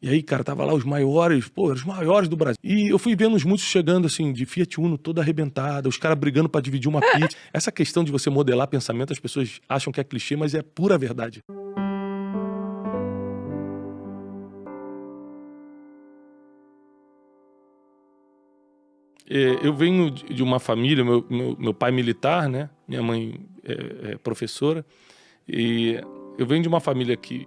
E aí, cara, tava lá os maiores, os maiores do Brasil. E eu fui vendo os músicos chegando, assim, de Fiat Uno toda arrebentada, os caras brigando pra dividir uma pizza. Essa questão de você modelar pensamento, as pessoas acham que é clichê, mas é pura verdade. Eu venho de uma família, meu pai militar, né? Minha mãe é professora. E eu venho de uma família que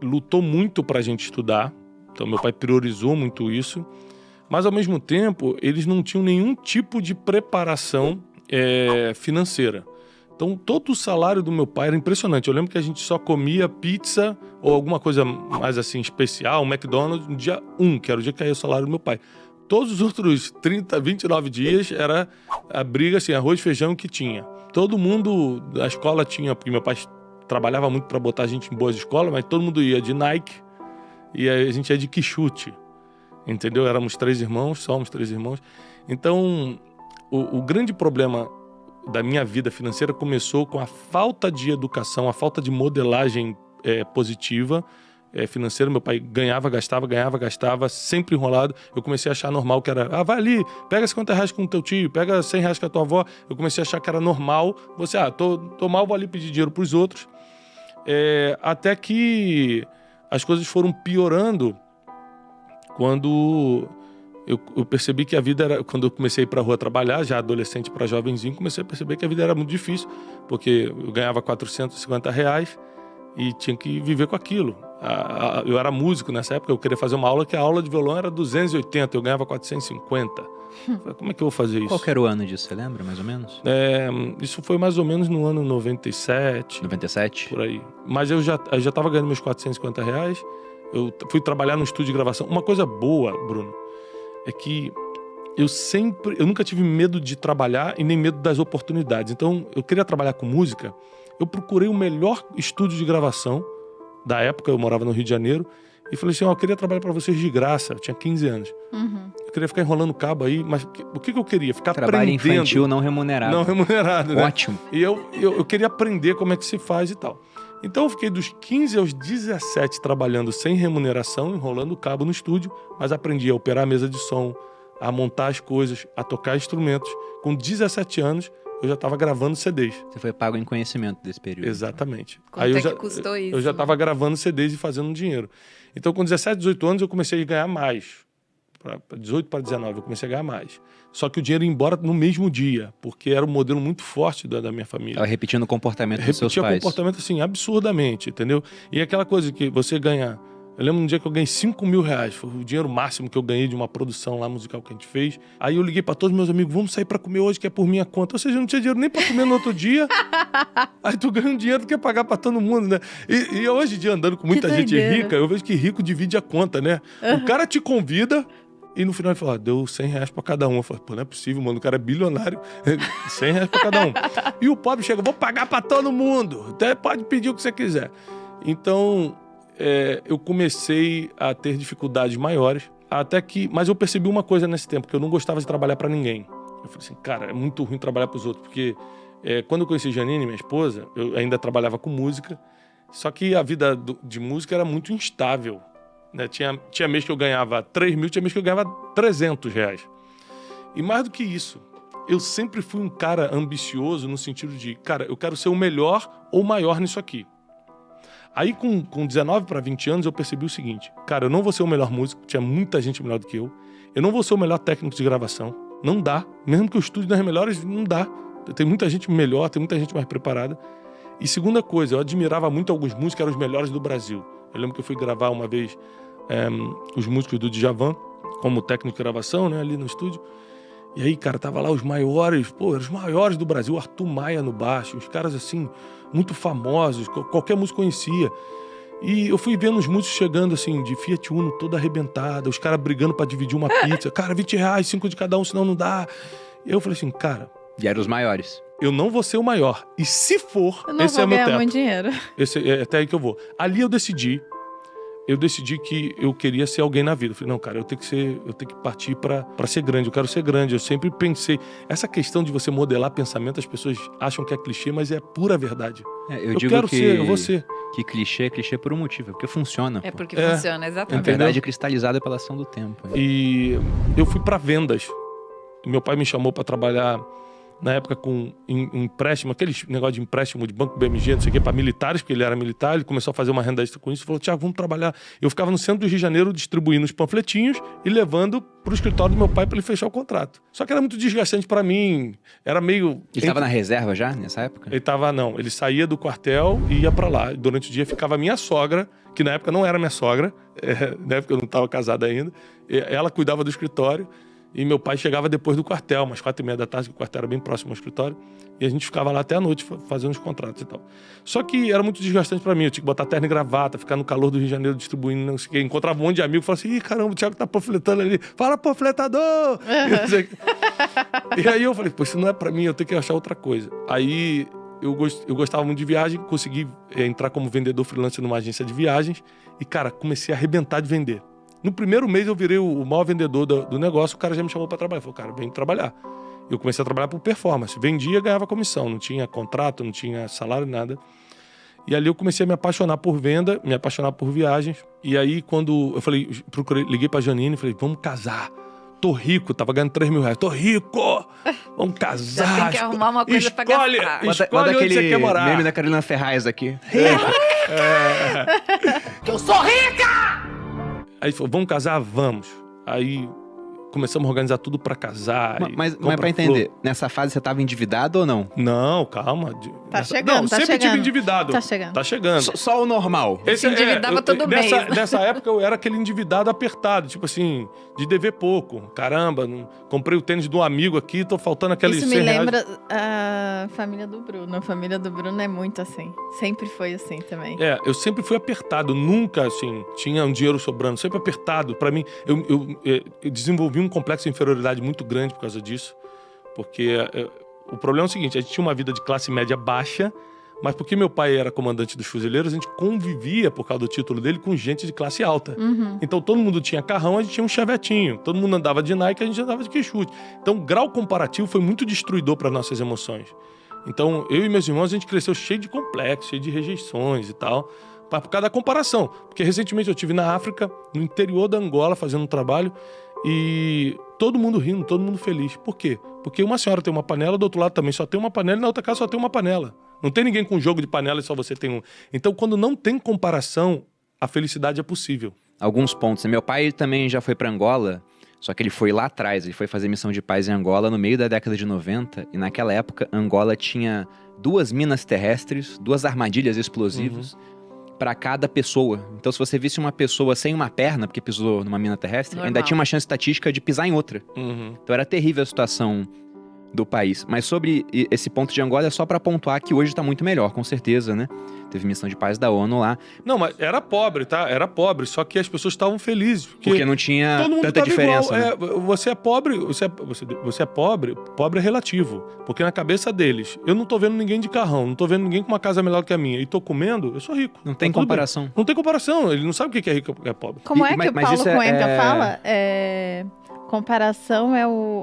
lutou muito pra gente estudar. Então, meu pai priorizou muito isso. Mas, ao mesmo tempo, eles não tinham nenhum tipo de preparação financeira. Então, todo o salário do meu pai era impressionante. Eu lembro que a gente só comia pizza ou alguma coisa mais assim especial, um McDonald's, no dia 1, que era o dia que caía o salário do meu pai. Todos os outros 29 dias era a briga, assim, arroz, feijão que tinha. Todo mundo da escola tinha, porque meu pai trabalhava muito para botar a gente em boas escolas, mas todo mundo ia de Nike e a gente ia de quichute, entendeu? Éramos 3 irmãos, somos 3 irmãos. Então, o grande problema da minha vida financeira começou com a falta de educação, a falta de modelagem positiva financeira. Meu pai ganhava, gastava, sempre enrolado. Eu comecei a achar normal que era, vai ali, pega 50 reais com o teu tio, pega 100 reais com a tua avó. Eu comecei a achar que era normal. Você, tô mal, vou ali pedir dinheiro pros outros. Até que as coisas foram piorando quando eu percebi que a vida era... Quando eu comecei a ir pra rua trabalhar, já adolescente para jovenzinho, comecei a perceber que a vida era muito difícil, porque eu ganhava 450 reais e tinha que viver com aquilo. Eu era músico nessa época, eu queria fazer uma aula que a aula de violão era 280, eu ganhava 450. Como é que eu vou fazer isso? Qual que era o ano disso, você lembra, mais ou menos? Isso foi mais ou menos no ano 97. 97? Por aí. Mas eu já tava ganhando meus 450 reais. Eu fui trabalhar no estúdio de gravação. Uma coisa boa, Bruno, é que eu nunca tive medo de trabalhar e nem medo das oportunidades. Então, eu queria trabalhar com música, eu procurei o melhor estúdio de gravação da época, eu morava no Rio de Janeiro, e falei assim, eu queria trabalhar pra vocês de graça. Eu tinha 15 anos. Uhum. Eu queria ficar enrolando cabo aí, mas o que eu queria? Ficar Trabalho aprendendo. infantil não remunerado. Não remunerado, né? Ótimo. E eu queria aprender como é que se faz e tal. Então eu fiquei dos 15 aos 17 trabalhando sem remuneração, enrolando cabo no estúdio, mas aprendi a operar a mesa de som, a montar as coisas, a tocar instrumentos. Com 17 anos, eu já estava gravando CDs. Você foi pago em conhecimento desse período. Exatamente. Quanto que custou isso? Eu já estava gravando CDs e fazendo dinheiro. Então, com 17, 18 anos, eu comecei a ganhar mais. Para 18 para 19, eu comecei a ganhar mais. Só que o dinheiro ia embora no mesmo dia, porque era um modelo muito forte da minha família. Ela repetindo o comportamento dos seus pais. Repetia o comportamento, assim, absurdamente, entendeu? E aquela coisa que você ganha... Eu lembro um dia que eu ganhei 5 mil reais. Foi o dinheiro máximo que eu ganhei de uma produção lá musical que a gente fez. Aí eu liguei pra todos os meus amigos, vamos sair pra comer hoje, que é por minha conta. Ou seja, eu não tinha dinheiro nem pra comer no outro dia. Aí tu ganha um dinheiro, tu quer pagar pra todo mundo, né? E hoje em dia, andando com muita gente rica, eu vejo que rico divide a conta, né? O cara te convida... E no final ele falou, deu 100 reais pra cada um. Eu falei, pô, não é possível, mano, o cara é bilionário. 100 reais pra cada um. E o pobre chega, vou pagar pra todo mundo. Até pode pedir o que você quiser. Então, eu comecei a ter dificuldades maiores. Mas eu percebi uma coisa nesse tempo, que eu não gostava de trabalhar pra ninguém. Eu falei assim, cara, é muito ruim trabalhar pros outros. Porque quando eu conheci Janine, minha esposa, eu ainda trabalhava com música. Só que a vida de música era muito instável. Né? Tinha mês que eu ganhava 3 mil, tinha mês que eu ganhava 300 reais. E mais do que isso, eu sempre fui um cara ambicioso no sentido de, cara, eu quero ser o melhor ou maior nisso aqui. Aí com 19 para 20 anos eu percebi o seguinte, cara, eu não vou ser o melhor músico, tinha muita gente melhor do que eu não vou ser o melhor técnico de gravação, não dá, mesmo que o estúdio das melhores, não dá. Tem muita gente melhor, tem muita gente mais preparada. E segunda coisa, eu admirava muito alguns músicos que eram os melhores do Brasil. Eu lembro que eu fui gravar uma vez os músicos do Djavan, como técnico de gravação, né, ali no estúdio. E aí, cara, tava lá os maiores, os maiores do Brasil, Arthur Maia no baixo, os caras assim, muito famosos, qualquer músico conhecia. E eu fui vendo os músicos chegando assim, de Fiat Uno toda arrebentada, os caras brigando pra dividir uma pizza. Cara, 20 reais, 5 de cada um, senão não dá. E eu falei assim, cara... E eram os maiores. Eu não vou ser o maior. E se for, eu não esse vou é o meu ganhar teto. muito dinheiro. Esse é até aí que eu vou. Ali eu decidi... eu decidi que eu queria ser alguém na vida. Eu falei, não, cara, eu tenho que partir pra ser grande, eu quero ser grande. Eu sempre pensei, essa questão de você modelar pensamento, as pessoas acham que é clichê, mas é pura verdade. Eu digo quero que, ser, eu vou ser. Que clichê é clichê por um motivo, porque funciona. É porque funciona, A exatamente. verdade é cristalizada pela ação do tempo. E eu fui pra vendas. Meu pai me chamou pra trabalhar na época com empréstimo, aqueles negócio de empréstimo de banco BMG, não sei o quê, para militares, porque ele era militar, ele começou a fazer uma renda extra com isso, falou, Thiago, vamos trabalhar. Eu ficava no centro do Rio de Janeiro distribuindo os panfletinhos e levando pro escritório do meu pai para ele fechar o contrato. Só que era muito desgastante para mim, era meio... Ele estava na reserva já, nessa época? Ele saía do quartel e ia para lá. Durante o dia ficava a minha sogra, que na época não era minha sogra, na época eu não estava casado ainda, ela cuidava do escritório. E meu pai chegava depois do quartel, umas 4h30 da tarde, que o quartel era bem próximo ao escritório. E a gente ficava lá até a noite fazendo os contratos e tal. Só que era muito desgastante pra mim. Eu tinha que botar terno e gravata, ficar no calor do Rio de Janeiro distribuindo, não sei o quê. Encontrava um monte de amigos e falava assim, ih, caramba, o Thiago tá panfletando ali. Fala, panfletador! E aí eu falei, pô, isso não é pra mim, eu tenho que achar outra coisa. Aí eu gostava muito de viagem, consegui entrar como vendedor freelancer numa agência de viagens. E, cara, comecei a arrebentar de vender. No primeiro mês eu virei o maior vendedor do negócio, o cara já me chamou pra trabalhar. Falou, cara, vem trabalhar. Eu comecei a trabalhar por performance. Vendia, ganhava comissão. Não tinha contrato, não tinha salário, nada. E ali eu comecei a me apaixonar por venda, me apaixonar por viagens. E aí quando eu falei, liguei pra Janine e falei, vamos casar. Tô rico, tava ganhando 3 mil reais. Tô rico! Vamos casar. Já tem que arrumar uma coisa pra gastar. Escolhe onde você quer morar. Meme da Carolina Ferraz aqui. Que eu sou rica! Aí falou, vamos casar? Vamos. Aí começamos a organizar tudo pra casar. Mas pra entender, nessa fase você tava endividado ou não? Não, calma. Chegando, não, tá sempre chegando. tive endividado. Tá chegando. Tá chegando. Só o normal. Se endividava todo mês. Nessa época eu era aquele endividado apertado, tipo assim, de dever pouco. Caramba, comprei o tênis de um amigo aqui, tô faltando aqueles Isso me 100 reais. lembra a família do Bruno. A família do Bruno é muito assim. Sempre foi assim também. Eu sempre fui apertado, nunca, assim, tinha um dinheiro sobrando, sempre apertado. Pra mim, eu desenvolvi um complexo de inferioridade muito grande por causa disso, porque o problema é o seguinte, a gente tinha uma vida de classe média baixa, mas porque meu pai era comandante dos fuzileiros, a gente convivia, por causa do título dele, com gente de classe alta. Uhum. Então todo mundo tinha carrão, a gente tinha um chevetinho. Todo mundo andava de Nike, a gente andava de Quixute. Então o grau comparativo foi muito destruidor para nossas emoções. Então eu e meus irmãos, a gente cresceu cheio de complexos, cheio de rejeições e tal, por causa da comparação. Porque recentemente eu estive na África, no interior da Angola, fazendo um trabalho, e todo mundo rindo, todo mundo feliz. Por quê? Porque uma senhora tem uma panela, do outro lado também só tem uma panela, e na outra casa só tem uma panela. Não tem ninguém com jogo de panela e só você tem um. Então, quando não tem comparação, a felicidade é possível. Alguns pontos. Meu pai também já foi pra Angola, só que ele foi lá atrás. Ele foi fazer missão de paz em Angola no meio da década de 90. E naquela época, Angola tinha 2 minas terrestres, 2 armadilhas explosivas para cada pessoa. Então, se você visse uma pessoa sem uma perna, porque pisou numa mina terrestre, Normal. ainda tinha uma chance estatística de pisar em outra. Uhum. Então, era terrível a situação do país. Mas sobre esse ponto de Angola, é só para pontuar que hoje tá muito melhor, com certeza, né? Teve missão de paz da ONU lá. Não, mas era pobre, tá? Era pobre, só que as pessoas estavam felizes. Porque não tinha todo mundo tanta tava diferença. igual. Né? Você é pobre, você é pobre é relativo. Porque na cabeça deles, eu não tô vendo ninguém de carrão, não tô vendo ninguém com uma casa melhor que a minha, e tô comendo, eu sou rico. Não tem Tá tudo comparação. bem. Não tem comparação, ele não sabe o que é rico e o que é pobre. Como é que mas o Paulo isso é- Cuenca fala? Comparação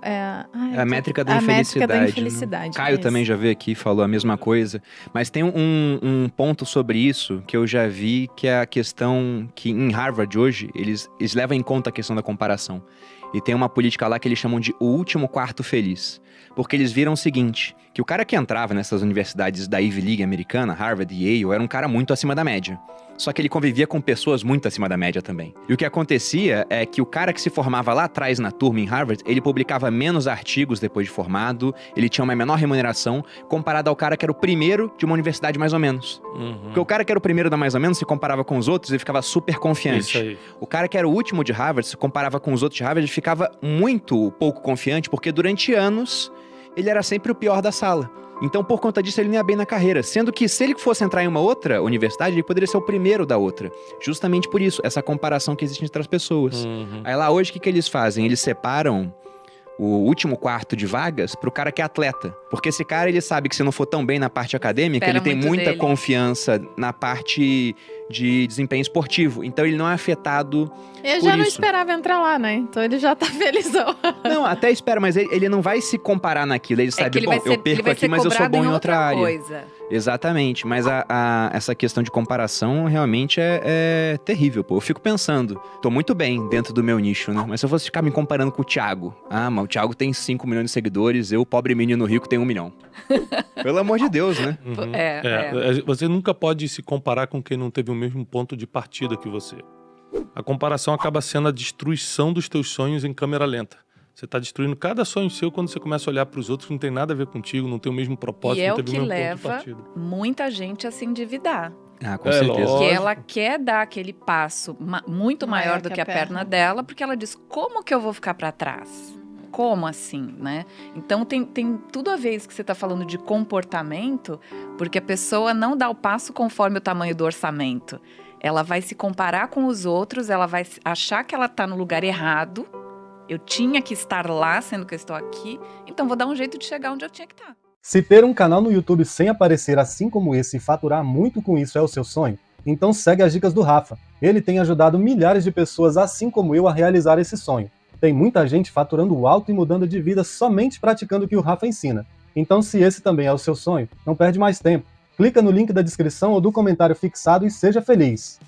É a métrica da a infelicidade. métrica da né? infelicidade. Caio é também isso. já veio aqui e falou a mesma coisa. Mas tem um ponto sobre isso que eu já vi, que é a questão que em Harvard hoje, eles levam em conta a questão da comparação. E tem uma política lá que eles chamam de o último quarto feliz. Porque eles viram o seguinte, que o cara que entrava nessas universidades da Ivy League americana, Harvard e Yale, era um cara muito acima da média. Só que ele convivia com pessoas muito acima da média também. E o que acontecia é que o cara que se formava lá atrás na turma em Harvard, ele publicava menos artigos depois de formado, ele tinha uma menor remuneração, comparado ao cara que era o primeiro de uma universidade mais ou menos. Uhum. Porque o cara que era o primeiro da mais ou menos se comparava com os outros e ficava super confiante. Isso aí. O cara que era o último de Harvard se comparava com os outros de Harvard e ficava muito pouco confiante, porque durante anos ele era sempre o pior da sala. Então, por conta disso, ele não ia bem na carreira. Sendo que, se ele fosse entrar em uma outra universidade, ele poderia ser o primeiro da outra. Justamente por isso, essa comparação que existe entre as pessoas. Uhum. Aí lá, hoje, o que eles fazem? Eles separam o último quarto de vagas pro cara que é atleta. Porque esse cara, ele sabe que se não for tão bem na parte acadêmica, Espera ele tem muito muita dele. confiança na parte de desempenho esportivo. Então ele não é afetado Ele por já não isso. esperava entrar lá, né? Então ele já tá felizão. Não, até espera, mas ele não vai se comparar naquilo. Ele É sabe, que ele bom, vai ser, eu ele perco vai aqui, ser mas eu sou cobrado bom em outra área. coisa. Exatamente, mas essa questão de comparação realmente é terrível, pô. Eu fico pensando, tô muito bem dentro do meu nicho, né? Mas se eu fosse ficar me comparando com o Thiago, mas o Thiago tem 5 milhões de seguidores, eu, pobre menino rico, tenho 1 milhão. Pelo amor de Deus, né? Uhum. É. Você nunca pode se comparar com quem não teve o mesmo ponto de partida que você. A comparação acaba sendo a destruição dos teus sonhos em câmera lenta. Você está destruindo cada sonho seu quando você começa a olhar para os outros que não tem nada a ver contigo, não tem o mesmo propósito, E é não o teve que o mesmo ponto de leva partida. muita gente a se endividar. Ah, com É, certeza. lógico. Que ela quer dar aquele passo muito maior do que a perna dela, porque ela diz, como que eu vou ficar para trás? Como assim, né? Então tem tudo a ver isso que você está falando de comportamento, porque a pessoa não dá o passo conforme o tamanho do orçamento. Ela vai se comparar com os outros, ela vai achar que ela está no lugar errado. Eu tinha que estar lá, sendo que eu estou aqui, então vou dar um jeito de chegar onde eu tinha que estar. Se ter um canal no YouTube sem aparecer assim como esse e faturar muito com isso é o seu sonho, então segue as dicas do Rafa. Ele tem ajudado milhares de pessoas assim como eu a realizar esse sonho. Tem muita gente faturando alto e mudando de vida somente praticando o que o Rafa ensina. Então se esse também é o seu sonho, não perde mais tempo. Clica no link da descrição ou do comentário fixado e seja feliz.